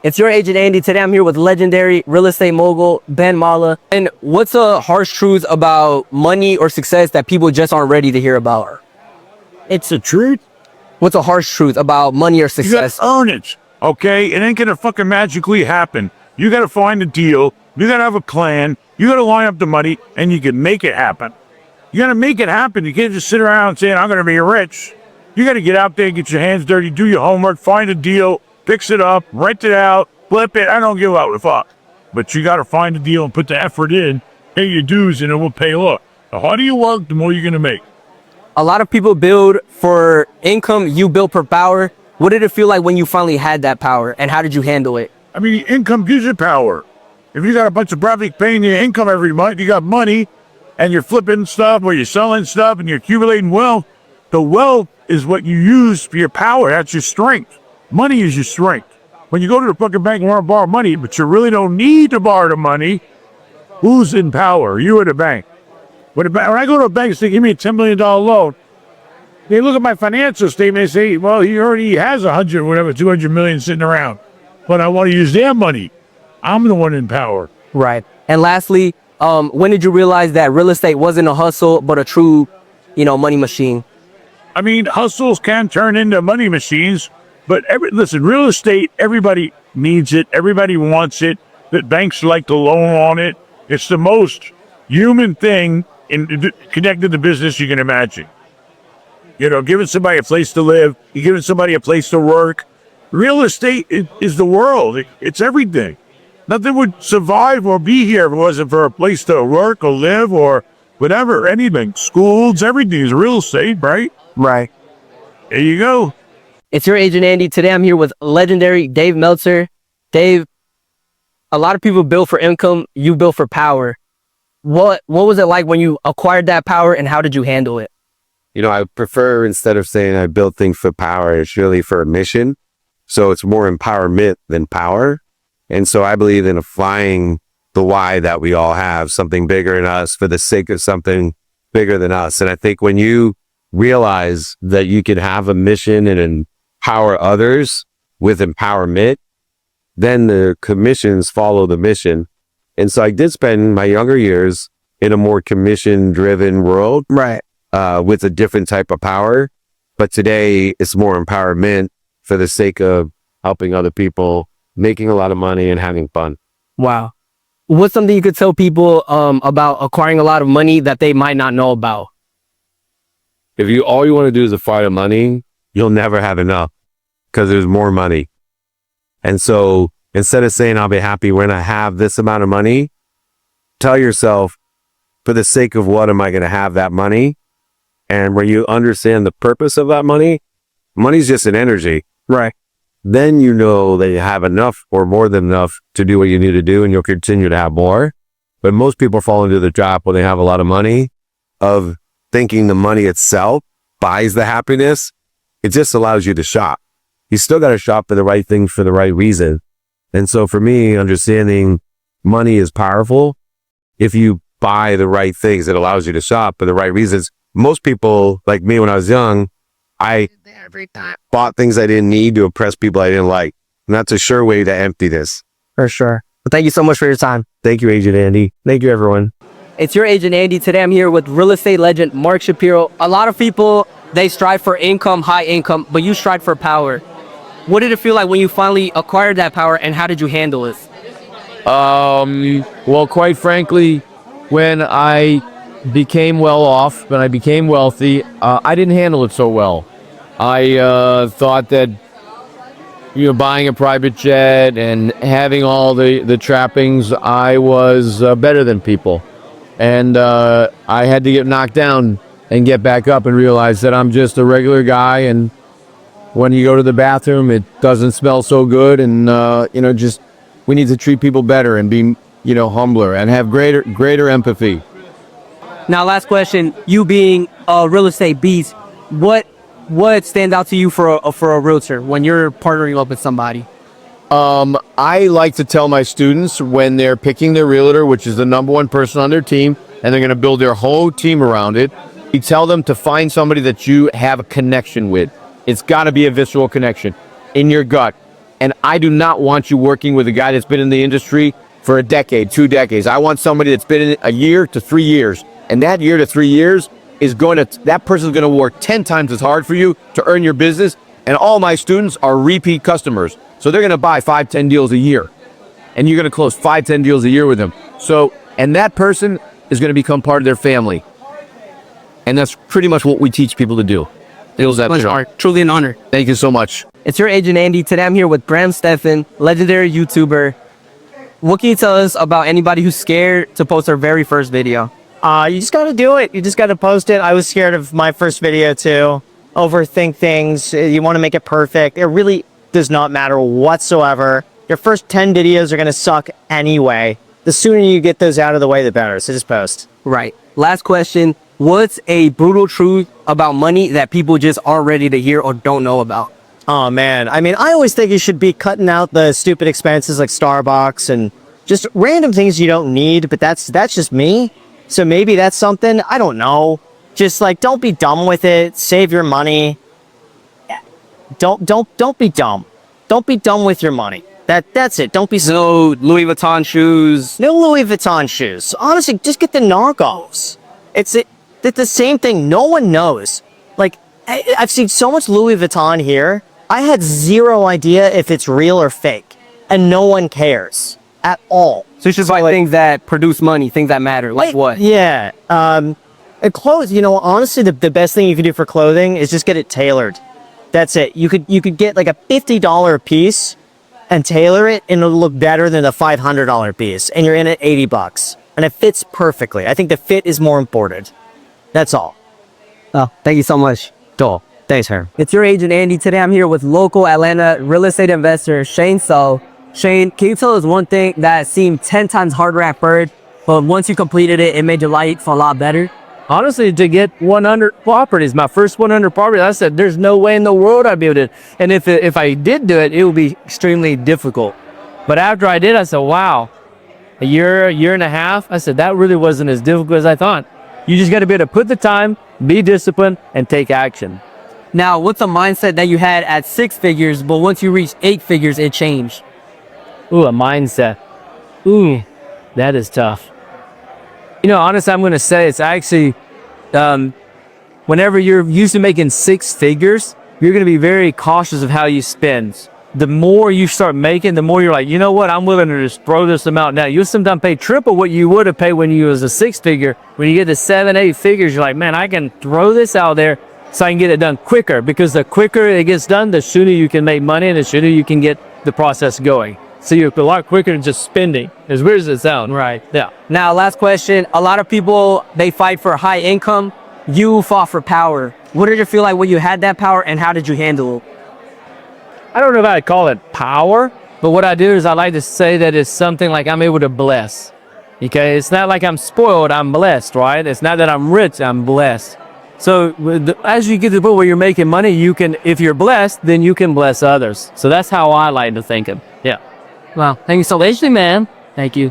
It's your agent Andy. Today I'm here with legendary real estate mogul Ben Mallah. And what's a harsh truth about money or success that people just aren't ready to hear about? It's the truth. What's a harsh truth about money or You success? gotta earn it, okay? It ain't gonna fucking magically happen. You gotta find a deal. You gotta have a plan. You gotta line up the money, and you can make it happen. You gotta make it happen. You can't just sit around saying, I'm gonna be rich. You gotta get out there, get your hands dirty, do your homework, find a deal, fix it up, rent it out, flip it. I don't give a fuck. But you gotta find a deal and put the effort in, pay your dues, and it will pay off. The harder you work, the more you're gonna make. A lot of people build for income. You build for power. What did it feel like when you finally had that power, and how did you handle it? I mean, income gives you power. If you got a bunch of profit paying your income every month, you got money, and you're flipping stuff or you're selling stuff and you're accumulating wealth, the wealth is what you use for your power. That's your strength. Money is your strength. When you go to the fucking bank and want to borrow money, but you really don't need to borrow the money, who's in power? You or the bank? When I go to a bank and say, give me a $10 million loan, they look at my financial statement and say, well, he already has 100, whatever, 200 million sitting around. But I want to use their money. I'm the one in power. Right. And lastly, when did you realize that real estate wasn't a hustle, but a true, money machine? I mean, hustles can turn into money machines, but listen, real estate, everybody needs it. Everybody wants it. The banks like to loan on it. It's the most human thing connected to business you can imagine. Giving somebody a place to live, you're giving somebody a place to work. Real estate is the world. It's everything. Nothing would survive or be here if it wasn't for a place to work or live or whatever, anything. Schools, everything is real estate, right? Right. There you go. It's your agent Andy. Today I'm here with legendary Dave Meltzer. Dave, a lot of people build for income. You build for power. What was it like when you acquired that power, and how did you handle it? I prefer, instead of saying I build things for power, it's really for a mission. So it's more empowerment than power. And so I believe in applying the why that we all have, something bigger than us for the sake of something bigger than us. And I think when you realize that you can have a mission and empower others with empowerment, then the commissions follow the mission. And so I did spend my younger years in a more commission-driven world. Right. With a different type of power. But today it's more empowerment for the sake of helping other people, making a lot of money and having fun. Wow. What's something you could tell people about acquiring a lot of money that they might not know about? If all you want to do is acquire money, you'll never have enough because there's more money. And so instead of saying, I'll be happy when I have this amount of money, tell yourself, for the sake of what am I going to have that money? And when you understand the purpose of that money, money's just an energy. Right. Then you know that you have enough or more than enough to do what you need to do, and you'll continue to have more. But most people fall into the trap when they have a lot of money of thinking the money itself buys the happiness. It just allows you to shop. You still got to shop for the right thing for the right reason. And so for me, understanding money is powerful. If you buy the right things, it allows you to shop for the right reasons. Most people, like me when I was young, I bought things I didn't need to impress people I didn't like. And that's a sure way to empty this. For sure. Well, thank you so much for your time. Thank you, Agent Andy. Thank you, everyone. It's your agent Andy. Today I'm here with real estate legend Mark Shapiro. A lot of people, they strive for income, high income, but you strive for power. What did it feel like when you finally acquired that power, and how did you handle it? Well, quite frankly, when I became well off, when I became wealthy, I didn't handle it so well. I thought that buying a private jet and having all the trappings, I was better than people. And I had to get knocked down and get back up and realize that I'm just a regular guy. And when you go to the bathroom, it doesn't smell so good. And, just we need to treat people better and be, humbler and have greater empathy. Now, last question, you being a real estate beast, what stands out to you for a realtor when you're partnering up with somebody? I like to tell my students when they're picking their realtor, which is the number one person on their team, and they're going to build their whole team around it, you tell them to find somebody that you have a connection with. It's got to be a visceral connection in your gut. And I do not want you working with a guy that's been in the industry for a decade, 2 decades. I want somebody that's been in it a year to 3 years. And that year to 3 years that person's going to work 10 times as hard for you to earn your business. And all my students are repeat customers. So they're going to buy 5, 10 deals a year. And you're going to close 5, 10 deals a year with them. So, and that person is going to become part of their family. And that's pretty much what we teach people to do. It was that truly an honor. Thank you so much. It's your agent, Andy. Today I'm here with Stephan, legendary YouTuber. What can you tell us about anybody who's scared to post their very first video? You just got to do it. You just got to post it. I was scared of my first video too. Overthink things. You want to make it perfect. It really does not matter whatsoever. Your first 10 videos are going to suck anyway. The sooner you get those out of the way, the better. So just post. Right. Last question. What's a brutal truth about money that people just aren't ready to hear or don't know about? Oh, man. I mean, I always think you should be cutting out the stupid expenses like Starbucks and just random things you don't need. But that's just me. So maybe that's something. I don't know. Just like, don't be dumb with it. Save your money. Don't be dumb. Don't be dumb with your money. That's it. Don't be No Louis Vuitton shoes. No Louis Vuitton shoes. Honestly, just get the knockoffs. It's the same thing. No one knows. Like, I've seen so much Louis Vuitton here. I had zero idea if it's real or fake. And no one cares at all. So it's just like things that produce money, things that matter. Like what? Yeah. And clothes, honestly, the best thing you can do for clothing is just get it tailored. That's it. You could get like a $50 piece and tailor it, and it'll look better than a $500 piece. And you're in at $80. And it fits perfectly. I think the fit is more important. That's all. Oh, thank you so much. Cool. Thanks, Herm. It's your agent, Andy. Today I'm here with local Atlanta real estate investor, Shane So. Shane, can you tell us one thing that seemed 10 times harder at first, but once you completed it, it made your life a lot better? Honestly, to get 100 properties, my first 100 properties, I said, there's no way in the world I'd be able to. And if I did do it, it would be extremely difficult. But after I did, I said, wow, a year and a half, I said, that really wasn't as difficult as I thought. You just got to be able to put the time, be disciplined, and take action. Now, what's a mindset that you had at 6 figures, but once you reached 8 figures, it changed? Ooh, a mindset. Ooh, that is tough. Honestly, I'm going to say it's actually, whenever you're used to making 6 figures, you're going to be very cautious of how you spend. The more you start making, the more you're like, you know what, I'm willing to just throw this amount now. You'll sometimes pay triple what you would have paid when you was a 6 figure. When you get to 7, 8 figures, you're like, man, I can throw this out there so I can get it done quicker. Because the quicker it gets done, the sooner you can make money and the sooner you can get the process going. So you're a lot quicker than just spending. As weird as it sounds. Right. Yeah. Now, last question. A lot of people, they fight for high income. You fought for power. What did it feel like when you had that power, and how did you handle it? I don't know if I'd call it power, but what I do is I like to say that it's something like I'm able to bless. Okay? It's not like I'm spoiled, I'm blessed, right? It's not that I'm rich, I'm blessed. So as you get to the point where you're making money, if you're blessed, then you can bless others. So that's how I like to think of it. Yeah. Well, thank you so much, man. Thank you.